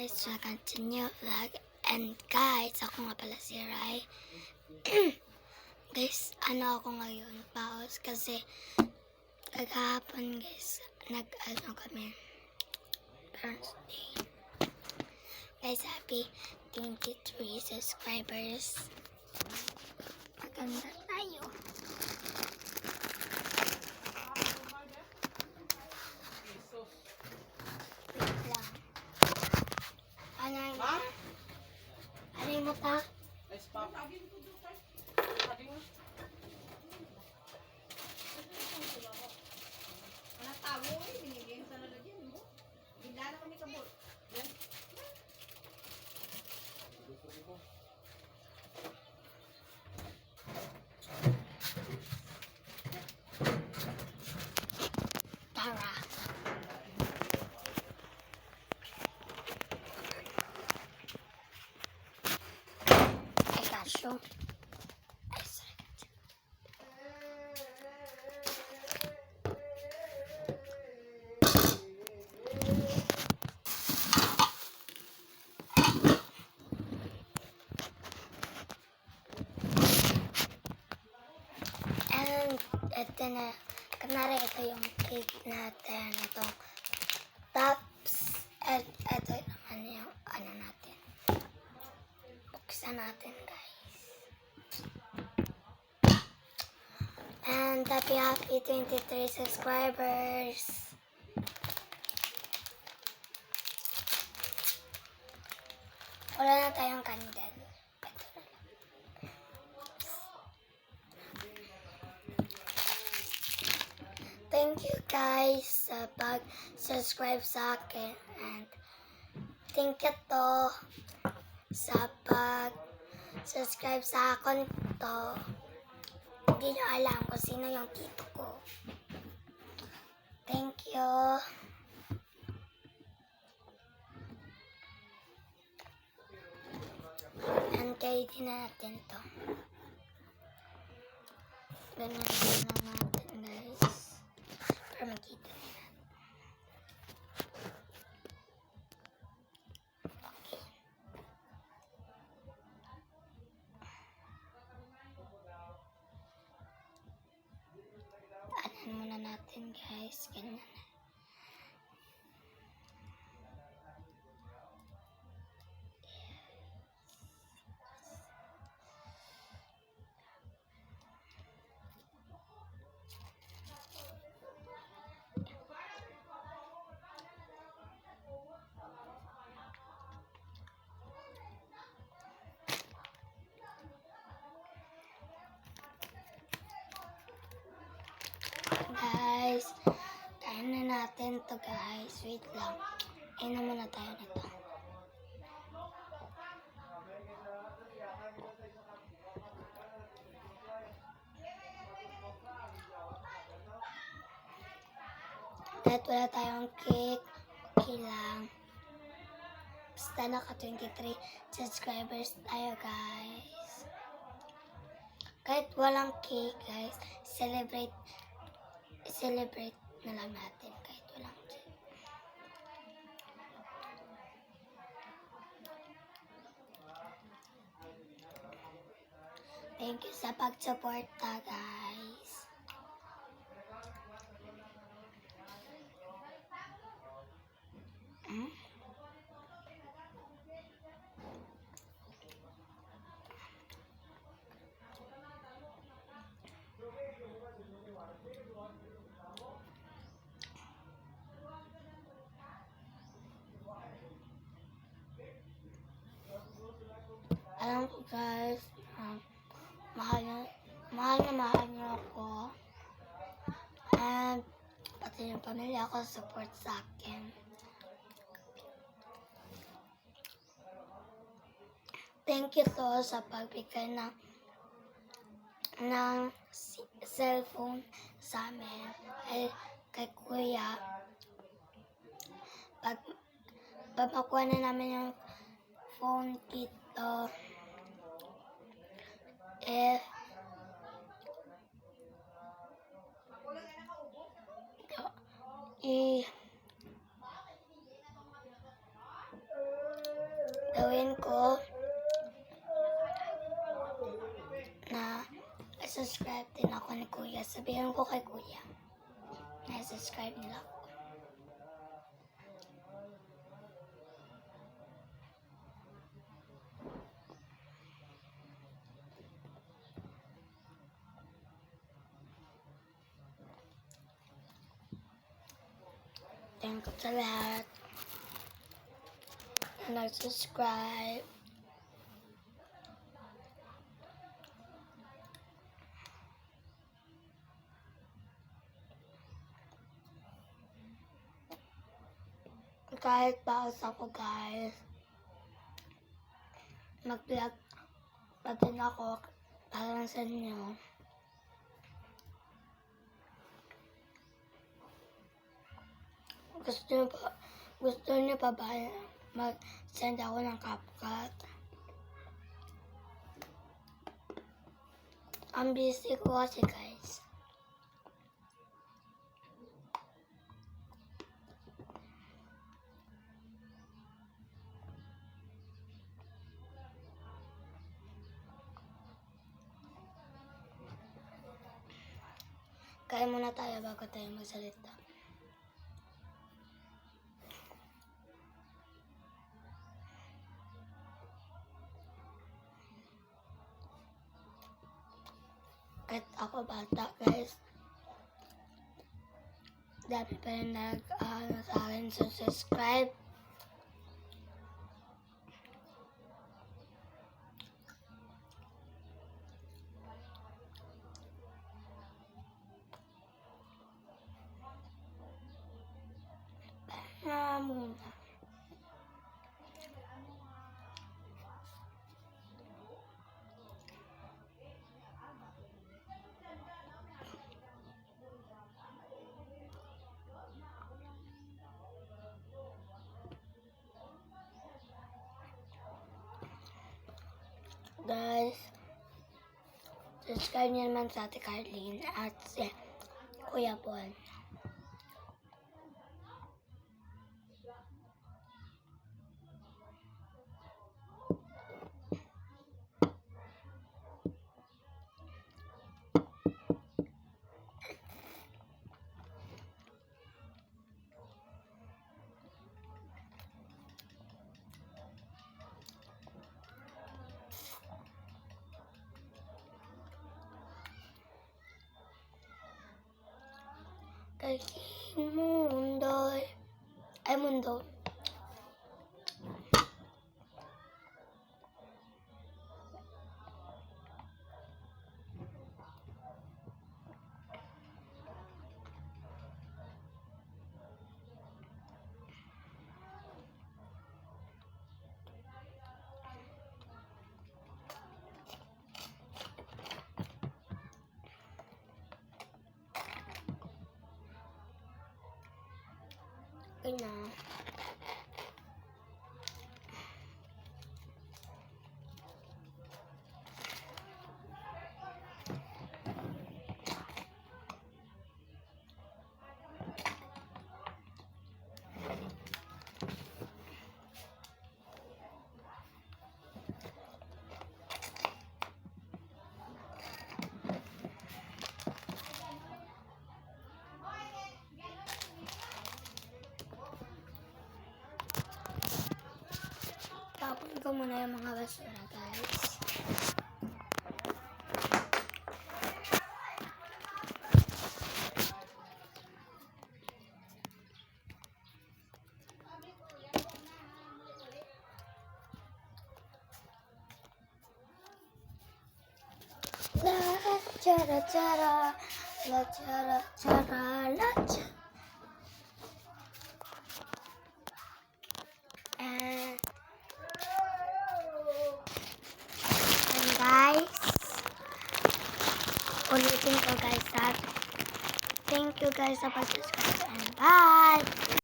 guys, welcome to new vlog. And guys, ako nga pala si Rai. Guys, ako ngayon, paus kasi kagahapon guys, kami, Parents Day. Guys, happy 23 subscribers. Maganda tayo. Wait lang. Ano yung mata? Tara. I got you. And ito na, kunwari ito yung cake natin, itong tops, at ito naman yung natin. Buksan natin guys. And happy 23 subscribers. Wala na tayong candle. Thank you guys sa pag-subscribe sa akin, and thank you to sa pag-subscribe sa akin to. Hindi nyo alam kung sino yung tito ko. Thank you. And kayo din natin to. Ganun lang natin guys. Para makita nila. Anan muna natin guys. Ganyan. Guys, kain na natin to guys. Wait lang. Kain na muna tayo nito. Kahit wala tayong cake, okay lang. Basta naka 23 subscribers tayo guys. Kahit walang cake guys, celebrate na lang natin kahit walang cake. Thank you sa pag-suporta guys. Alam ko guys, mahal niyo ako. And pati yung pamilya ko support sa akin. Thank you to sa pagbigay ng cellphone sa amin. Kay kuya. Pag makuha na namin yung phone dito, gawin ko na subscribe din ako ni Kuya. Sabihin ko kay Kuya na subscribe nila ako. Thank you sa lahat na nag-subscribe. Kahit baos ako guys, mag-vlog pa din ako para sa inyo. Gusto niyo pa ba mag-send ako ng CapCut? Ang busy ko kasi guys. Kaya muna tayo bago tayo magsalita. Kahit ako bata guys, dami pa rin sa akin subscribe. Muna. Guys, subscribe niyo naman sa Ate Carlene at si Kuya Paul. Kay mundo ay mundo. Okay na. Tapon ko muna yung mga basura, guys. La chara chara, la chara chara, la chara. Guys, ulitin ko guys, thank you guys sa pag-subscribe and bye!